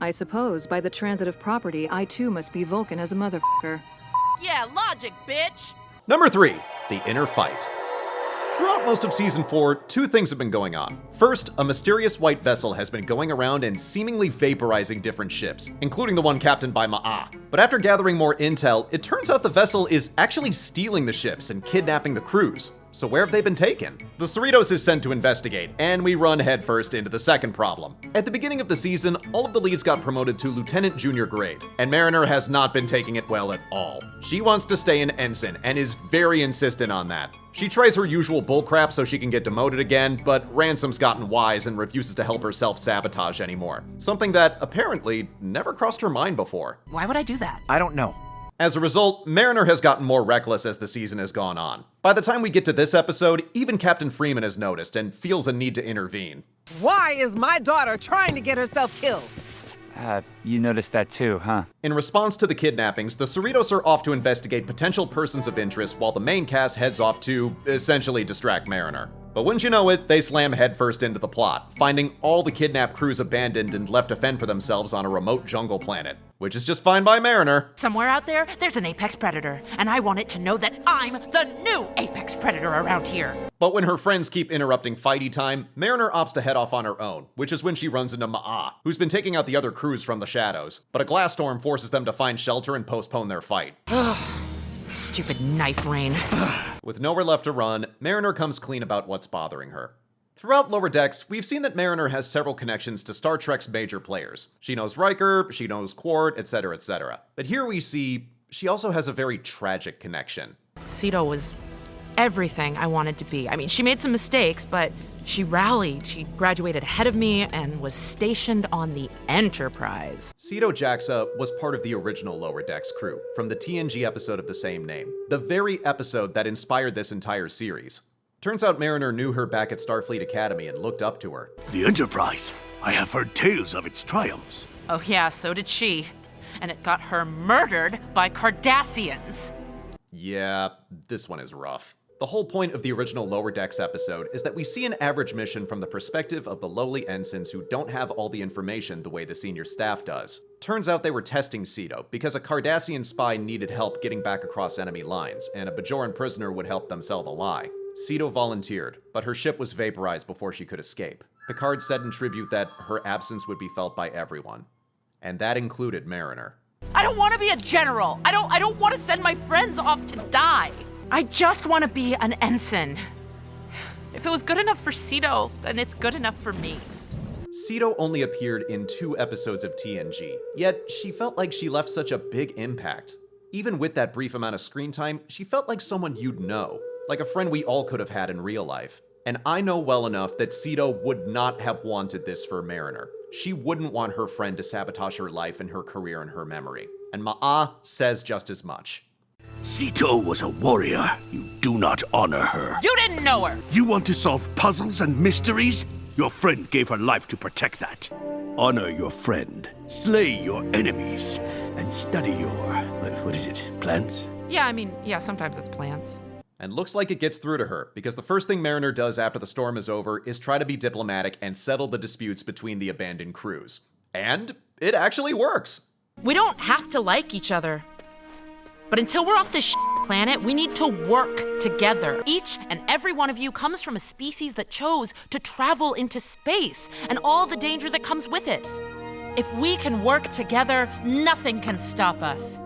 I suppose by the transitive property, I too must be Vulcan as a motherfucker. Yeah, logic, bitch! Number 3, the inner fight. Throughout most of Season 4, two things have been going on. First, a mysterious white vessel has been going around and seemingly vaporizing different ships, including the one captained by Ma'a. But after gathering more intel, it turns out the vessel is actually stealing the ships and kidnapping the crews. So where have they been taken? The Cerritos is sent to investigate, and we run headfirst into the second problem. At the beginning of the season, all of the leads got promoted to Lieutenant Junior grade, and Mariner has not been taking it well at all. She wants to stay an ensign, and is very insistent on that. She tries her usual bullcrap so she can get demoted again, but Ransom's gotten wise and refuses to help her self-sabotage anymore. Something that, apparently, never crossed her mind before. Why would I do that? I don't know. As a result, Mariner has gotten more reckless as the season has gone on. By the time we get to this episode, even Captain Freeman has noticed and feels a need to intervene. Why is my daughter trying to get herself killed? You noticed that too, huh? In response to the kidnappings, the Cerritos are off to investigate potential persons of interest while the main cast heads off to, essentially, distract Mariner. But wouldn't you know it, they slam headfirst into the plot, finding all the kidnapped crews abandoned and left to fend for themselves on a remote jungle planet. Which is just fine by Mariner. Somewhere out there, there's an apex predator, and I want it to know that I'm the new apex predator around here. But when her friends keep interrupting fighty time, Mariner opts to head off on her own, which is when she runs into Ma'a, who's been taking out the other crews from the shadows. But a glass storm forces them to find shelter and postpone their fight. Stupid knife rain. With nowhere left to run, Mariner comes clean about what's bothering her. Throughout Lower Decks, we've seen that Mariner has several connections to Star Trek's major players. She knows Riker, she knows Quark, etc., etc. But here we see she also has a very tragic connection. Sito was everything I wanted to be. I mean, she made some mistakes, but she rallied. She graduated ahead of me and was stationed on the Enterprise. Sito Jaxa was part of the original Lower Decks crew from the TNG episode of the same name, the very episode that inspired this entire series. Turns out Mariner knew her back at Starfleet Academy and looked up to her. The Enterprise. I have heard tales of its triumphs. Oh yeah, so did she. And it got her murdered by Cardassians. Yeah, this one is rough. The whole point of the original Lower Decks episode is that we see an average mission from the perspective of the lowly ensigns who don't have all the information the way the senior staff does. Turns out they were testing Sito because a Cardassian spy needed help getting back across enemy lines, and a Bajoran prisoner would help them sell the lie. Sito volunteered, but her ship was vaporized before she could escape. Picard said in tribute that her absence would be felt by everyone. And that included Mariner. I don't want to be a general. I don't want to send my friends off to die. I just want to be an ensign. If it was good enough for Sito, then it's good enough for me. Sito only appeared in 2 episodes of TNG, yet she felt like she left such a big impact. Even with that brief amount of screen time, she felt like someone you'd know, like a friend we all could have had in real life. And I know well enough that Sito would not have wanted this for Mariner. She wouldn't want her friend to sabotage her life and her career and her memory. And Ma'a says just as much. Sito was a warrior. You do not honor her. You didn't know her! You want to solve puzzles and mysteries? Your friend gave her life to protect that. Honor your friend, slay your enemies, and study your, what is it, plans? Yeah, sometimes it's plans. And looks like it gets through to her, because the first thing Mariner does after the storm is over is try to be diplomatic and settle the disputes between the abandoned crews. And it actually works! We don't have to like each other. But until we're off this planet, we need to work together. Each and every one of you comes from a species that chose to travel into space and all the danger that comes with it. If we can work together, nothing can stop us.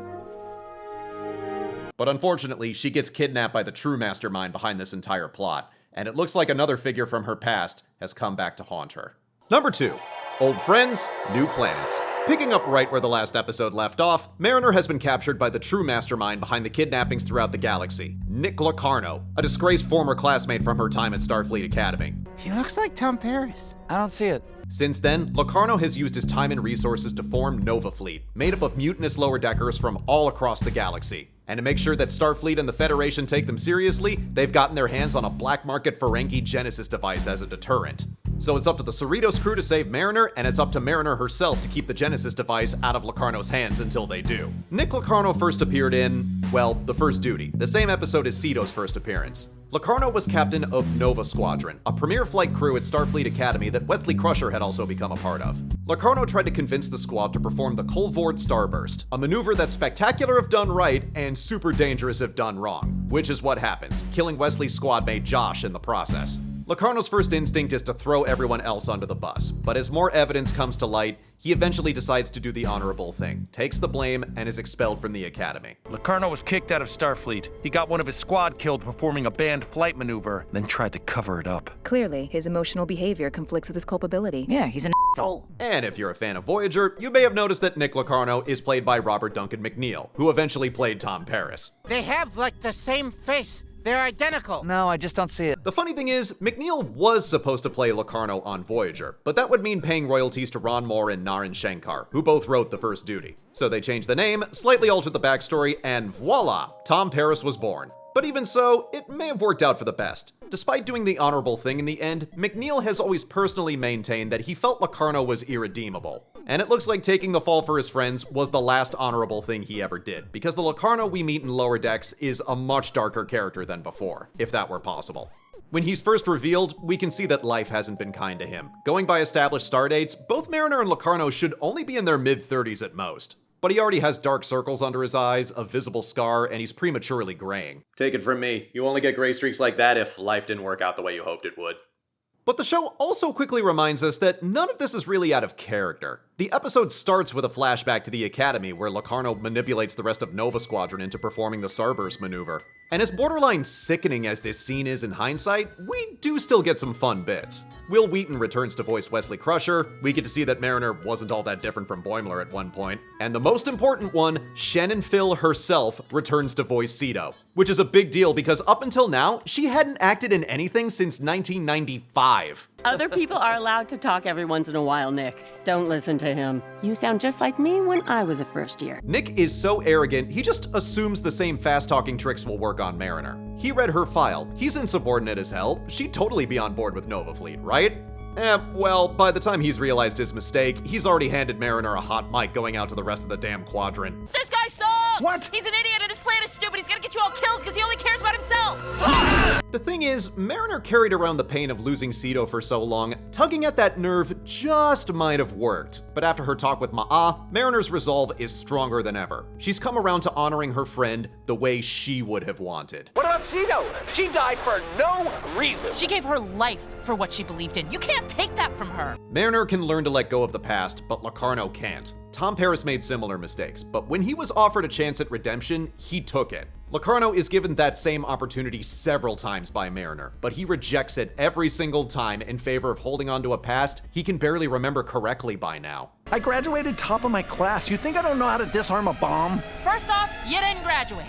But unfortunately, she gets kidnapped by the true mastermind behind this entire plot, and it looks like another figure from her past has come back to haunt her. Number 2, old friends, new planets. Picking up right where the last episode left off, Mariner has been captured by the true mastermind behind the kidnappings throughout the galaxy, Nick Locarno, a disgraced former classmate from her time at Starfleet Academy. He looks like Tom Paris. I don't see it. Since then, Locarno has used his time and resources to form Nova Fleet, made up of mutinous lower deckers from all across the galaxy. And to make sure that Starfleet and the Federation take them seriously, they've gotten their hands on a black market Ferengi Genesis device as a deterrent. So it's up to the Cerritos crew to save Mariner, and it's up to Mariner herself to keep the Genesis device out of Locarno's hands until they do. Nick Locarno first appeared in, well, The First Duty, the same episode as Sito's first appearance. Locarno was captain of Nova Squadron, a premier flight crew at Starfleet Academy that Wesley Crusher had also become a part of. Locarno tried to convince the squad to perform the Colvord Starburst, a maneuver that's spectacular if done right and super dangerous if done wrong, which is what happens, killing Wesley's squad mate Josh in the process. Locarno's first instinct is to throw everyone else under the bus, but as more evidence comes to light, he eventually decides to do the honorable thing, takes the blame, and is expelled from the Academy. Locarno was kicked out of Starfleet. He got one of his squad killed performing a banned flight maneuver, then tried to cover it up. Clearly, his emotional behavior conflicts with his culpability. Yeah, he's an asshole. And if you're a fan of Voyager, you may have noticed that Nick Locarno is played by Robert Duncan McNeil, who eventually played Tom Paris. They have, like, the same face. They're identical. No, I just don't see it. The funny thing is, McNeil was supposed to play Locarno on Voyager, but that would mean paying royalties to Ron Moore and Naren Shankar, who both wrote The First Duty. So they changed the name, slightly altered the backstory, and voila, Tom Paris was born. But even so, it may have worked out for the best. Despite doing the honorable thing in the end, McNeil has always personally maintained that he felt Locarno was irredeemable. And it looks like taking the fall for his friends was the last honorable thing he ever did, because the Locarno we meet in Lower Decks is a much darker character than before, if that were possible. When he's first revealed, we can see that life hasn't been kind to him. Going by established stardates, both Mariner and Locarno should only be in their mid-30s at most. But he already has dark circles under his eyes, a visible scar, and he's prematurely graying. Take it from me, you only get gray streaks like that if life didn't work out the way you hoped it would. But the show also quickly reminds us that none of this is really out of character. The episode starts with a flashback to the Academy where Locarno manipulates the rest of Nova Squadron into performing the Starburst maneuver. And as borderline sickening as this scene is in hindsight, we do still get some fun bits. Will Wheaton returns to voice Wesley Crusher, we get to see that Mariner wasn't all that different from Boimler at one point, and the most important one, Shannon Phil herself returns to voice Cedo, which is a big deal because up until now, she hadn't acted in anything since 1995. Other people are allowed to talk every once in a while, Nick. Don't listen to him. You sound just like me when I was a first year. Nick is so arrogant, he just assumes the same fast-talking tricks will work on Mariner. He read her file. He's insubordinate as hell. She'd totally be on board with Nova Fleet, right? Well, by the time he's realized his mistake, he's already handed Mariner a hot mic going out to the rest of the damn quadrant. This guy sucks! What? He's an idiot and his plan is stupid. He's gonna get you all killed because he only cares about himself. The thing is, Mariner carried around the pain of losing Cedo for so long, tugging at that nerve just might have worked. But after her talk with Ma'a, Mariner's resolve is stronger than ever. She's come around to honoring her friend the way she would have wanted. What about Cedo? She died for no reason. She gave her life for what she believed in. You can't take that from her. Mariner can learn to let go of the past, but Locarno can't. Tom Paris made similar mistakes, but when he was offered a chance at redemption, he took it. Locarno is given that same opportunity several times by Mariner, but he rejects it every single time in favor of holding on to a past he can barely remember correctly by now. I graduated top of my class. You think I don't know how to disarm a bomb? First off, you didn't graduate.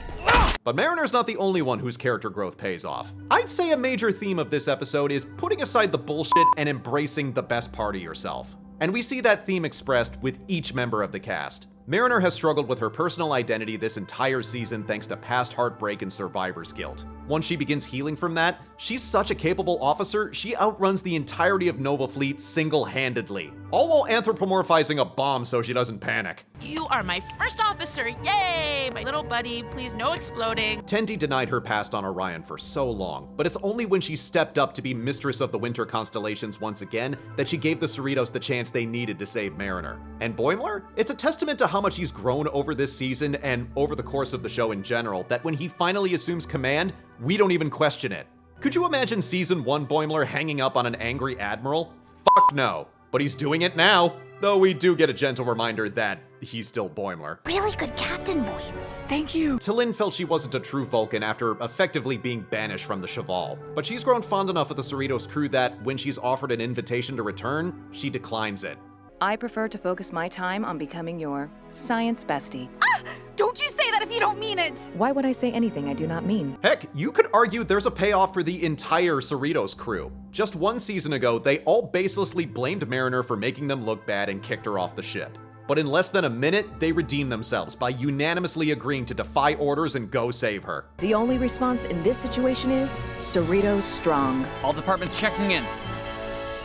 But Mariner's not the only one whose character growth pays off. I'd say a major theme of this episode is putting aside the bullshit and embracing the best part of yourself. And we see that theme expressed with each member of the cast. Mariner has struggled with her personal identity this entire season thanks to past heartbreak and survivor's guilt. Once she begins healing from that, she's such a capable officer, she outruns the entirety of Nova Fleet single-handedly, all while anthropomorphizing a bomb so she doesn't panic. You are my first officer, yay! My little buddy, please no exploding. Tendi denied her past on Orion for so long, but it's only when she stepped up to be mistress of the Winter Constellations once again that she gave the Cerritos the chance they needed to save Mariner. And Boimler? It's a testament to how much he's grown over this season and over the course of the show in general that when he finally assumes command, we don't even question it. Could you imagine Season 1 Boimler hanging up on an angry admiral? Fuck no. But he's doing it now, though we do get a gentle reminder that he's still Boimler. Really good captain voice. Thank you. T'Lyn felt she wasn't a true Vulcan after effectively being banished from the Cheval, but she's grown fond enough of the Cerritos crew that when she's offered an invitation to return, she declines it. I prefer to focus my time on becoming your science bestie. Ah! Don't you say that if you don't mean it! Why would I say anything I do not mean? Heck, you could argue there's a payoff for the entire Cerritos crew. Just one season ago, they all baselessly blamed Mariner for making them look bad and kicked her off the ship. But in less than a minute, they redeemed themselves by unanimously agreeing to defy orders and go save her. The only response in this situation is Cerritos strong. All departments checking in.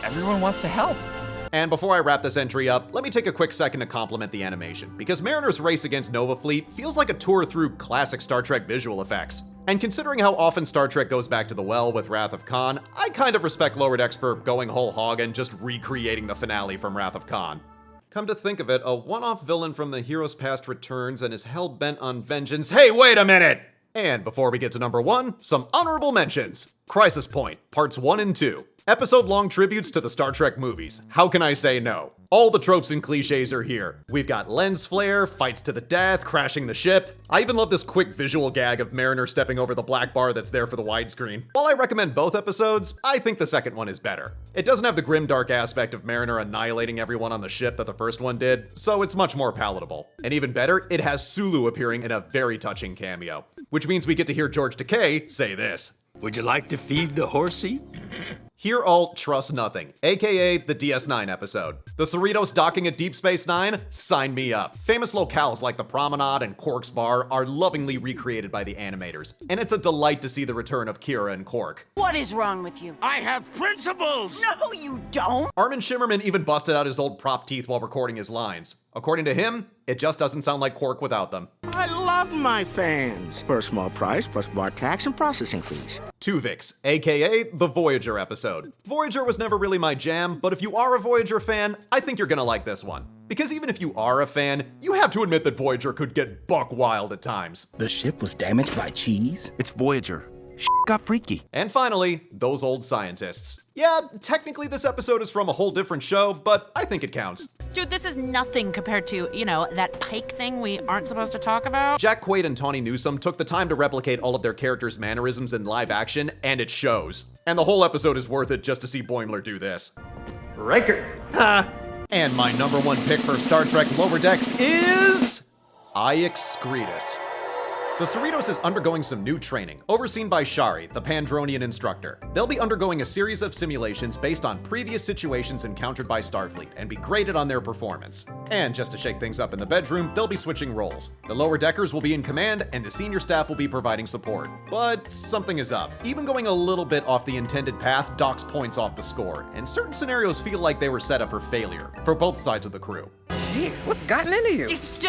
Everyone wants to help. And before I wrap this entry up, let me take a quick second to compliment the animation, because Mariner's race against Nova Fleet feels like a tour through classic Star Trek visual effects. And considering how often Star Trek goes back to the well with Wrath of Khan, I kind of respect Lower Decks for going whole hog and just recreating the finale from Wrath of Khan. Come to think of it, a one-off villain from the hero's past returns and is hell-bent on vengeance. Hey, wait a minute! And before we get to number 1, some honorable mentions. Crisis Point, Parts 1 and 2. Episode-long tributes to the Star Trek movies. How can I say no? All the tropes and cliches are here. We've got lens flare, fights to the death, crashing the ship. I even love this quick visual gag of Mariner stepping over the black bar that's there for the widescreen. While I recommend both episodes, I think the second one is better. It doesn't have the grimdark aspect of Mariner annihilating everyone on the ship that the first one did, so it's much more palatable. And even better, it has Sulu appearing in a very touching cameo. Which means we get to hear George Takei say this. Would you like to feed the horsey? Hear All, Trust Nothing, aka the DS9 episode. The Cerritos docking at Deep Space Nine? Sign me up. Famous locales like the Promenade and Quark's Bar are lovingly recreated by the animators, and it's a delight to see the return of Kira and Quark. What is wrong with you? I have principles! No, you don't! Armin Shimmerman even busted out his old prop teeth while recording his lines. According to him, it just doesn't sound like Quark without them. I love my fans. For a small price, plus bar tax and processing fees. Tuvix, aka the Voyager episode. Voyager was never really my jam, but if you are a Voyager fan, I think you're gonna like this one. Because even if you are a fan, you have to admit that Voyager could get buck wild at times. The ship was damaged by cheese? It's Voyager. Got freaky. And finally, those old scientists. Yeah, technically this episode is from a whole different show, but I think it counts. Dude, this is nothing compared to, that Pike thing we aren't supposed to talk about. Jack Quaid and Tawny Newsome took the time to replicate all of their characters' mannerisms in live action, and it shows. And the whole episode is worth it just to see Boimler do this. Riker. Ha! And my number 1 pick for Star Trek Lower Decks is... Ix Scretus. The Cerritos is undergoing some new training, overseen by Shari, the Pandronian instructor. They'll be undergoing a series of simulations based on previous situations encountered by Starfleet and be graded on their performance. And just to shake things up in the bedroom, they'll be switching roles. The lower deckers will be in command and the senior staff will be providing support. But something is up. Even going a little bit off the intended path docks points off the score, and certain scenarios feel like they were set up for failure, for both sides of the crew. Jeez, what's gotten into you? It's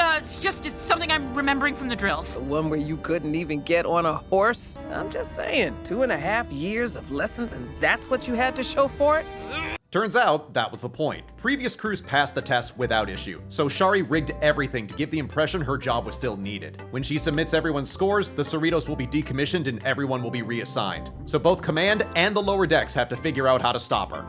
something I'm remembering from the drills. The one where you couldn't even get on a horse? I'm just saying, 2.5 years of lessons and that's what you had to show for it? Turns out, that was the point. Previous crews passed the test without issue, so Shari rigged everything to give the impression her job was still needed. When she submits everyone's scores, the Cerritos will be decommissioned and everyone will be reassigned. So both command and the lower decks have to figure out how to stop her.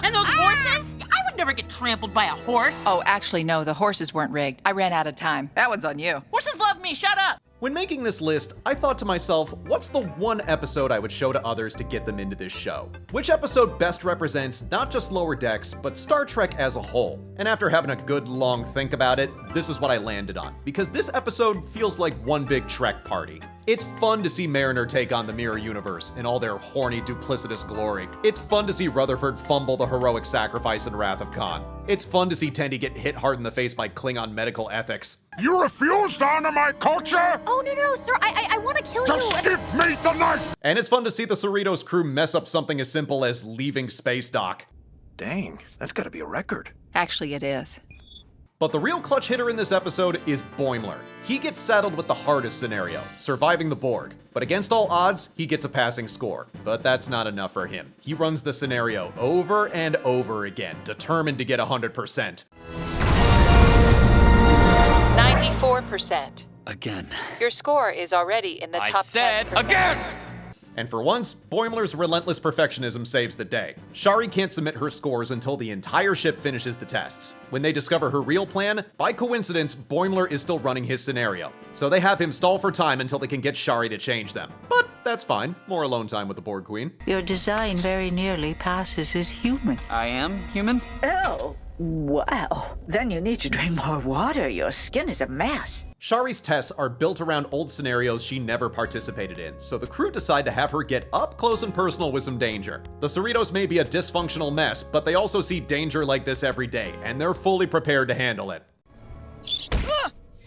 And those horses? I would never get trampled by a horse. Oh, actually, no, the horses weren't rigged. I ran out of time. That one's on you. Horses love me, shut up! When making this list, I thought to myself, what's the one episode I would show to others to get them into this show? Which episode best represents not just Lower Decks, but Star Trek as a whole? And after having a good long think about it, this is what I landed on, because this episode feels like one big Trek party. It's fun to see Mariner take on the Mirror Universe in all their horny, duplicitous glory. It's fun to see Rutherford fumble the heroic sacrifice in Wrath of Khan. It's fun to see Tendi get hit hard in the face by Klingon medical ethics. You refuse to honor my culture? Oh, no, sir, I want to kill Just you. give me the knife! And it's fun to see the Cerritos crew mess up something as simple as leaving space dock. Dang, that's gotta be a record. Actually, it is. But the real clutch hitter in this episode is Boimler. He gets saddled with the hardest scenario, surviving the Borg. But against all odds, he gets a passing score. But that's not enough for him. He runs the scenario over and over again, determined to get 100%. 94%. Again. Your score is already in the top 10%. Again! And for once, Boimler's relentless perfectionism saves the day. Shari can't submit her scores until the entire ship finishes the tests. When they discover her real plan, by coincidence, Boimler is still running his scenario. So they have him stall for time until they can get Shari to change them. But that's fine. More alone time with the Borg Queen. Your design very nearly passes as human. I am human? Oh, wow. Then you need to drink more water. Your skin is a mess. Shari's tests are built around old scenarios she never participated in, so the crew decide to have her get up close and personal with some danger. The Cerritos may be a dysfunctional mess, but they also see danger like this every day, and they're fully prepared to handle it.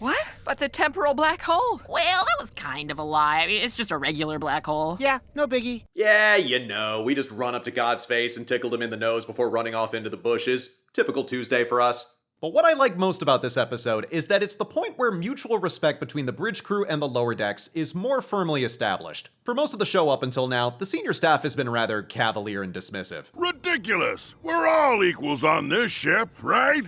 What? But the temporal black hole? Well, that was kind of a lie. I mean, it's just a regular black hole. Yeah, no biggie. Yeah, you know, we just run up to God's face and tickled him in the nose before running off into the bushes. Typical Tuesday for us. But what I like most about this episode is that it's the point where mutual respect between the bridge crew and the lower decks is more firmly established. For most of the show up until now, the senior staff has been rather cavalier and dismissive. Ridiculous! We're all equals on this ship, right?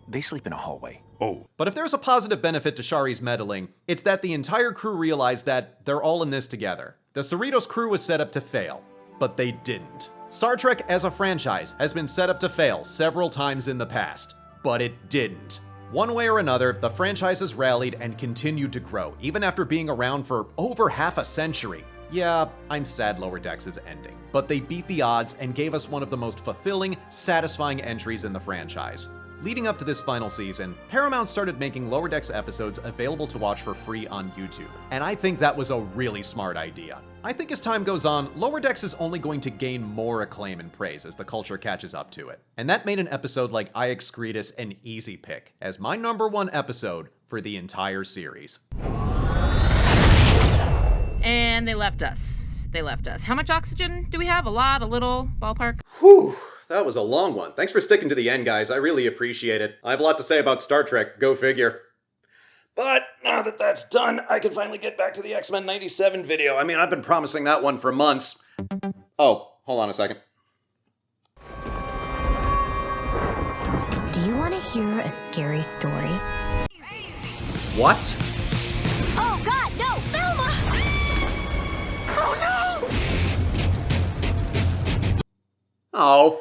They sleep in a hallway. Oh. But if there's a positive benefit to Shari's meddling, it's that the entire crew realized that they're all in this together. The Cerritos crew was set up to fail, but they didn't. Star Trek as a franchise has been set up to fail several times in the past, but it didn't. One way or another, the franchise has rallied and continued to grow, even after being around for over half a century. Yeah, I'm sad Lower Decks is ending, but they beat the odds and gave us one of the most fulfilling, satisfying entries in the franchise. Leading up to this final season, Paramount started making Lower Decks episodes available to watch for free on YouTube, and I think that was a really smart idea. I think as time goes on, Lower Decks is only going to gain more acclaim and praise as the culture catches up to it. And that made an episode like I Excretus an easy pick, as my #1 episode for the entire series. And they left us. How much oxygen do we have? A lot? A little? Ballpark? Whew, that was a long one. Thanks for sticking to the end, guys. I really appreciate it. I have a lot to say about Star Trek, go figure. But now that that's done, I can finally get back to the X-Men 97 video. I mean, I've been promising that one for months. Oh, hold on a second. Do you want to hear a scary story? What? Oh God, no! Thelma! Oh no! Oh,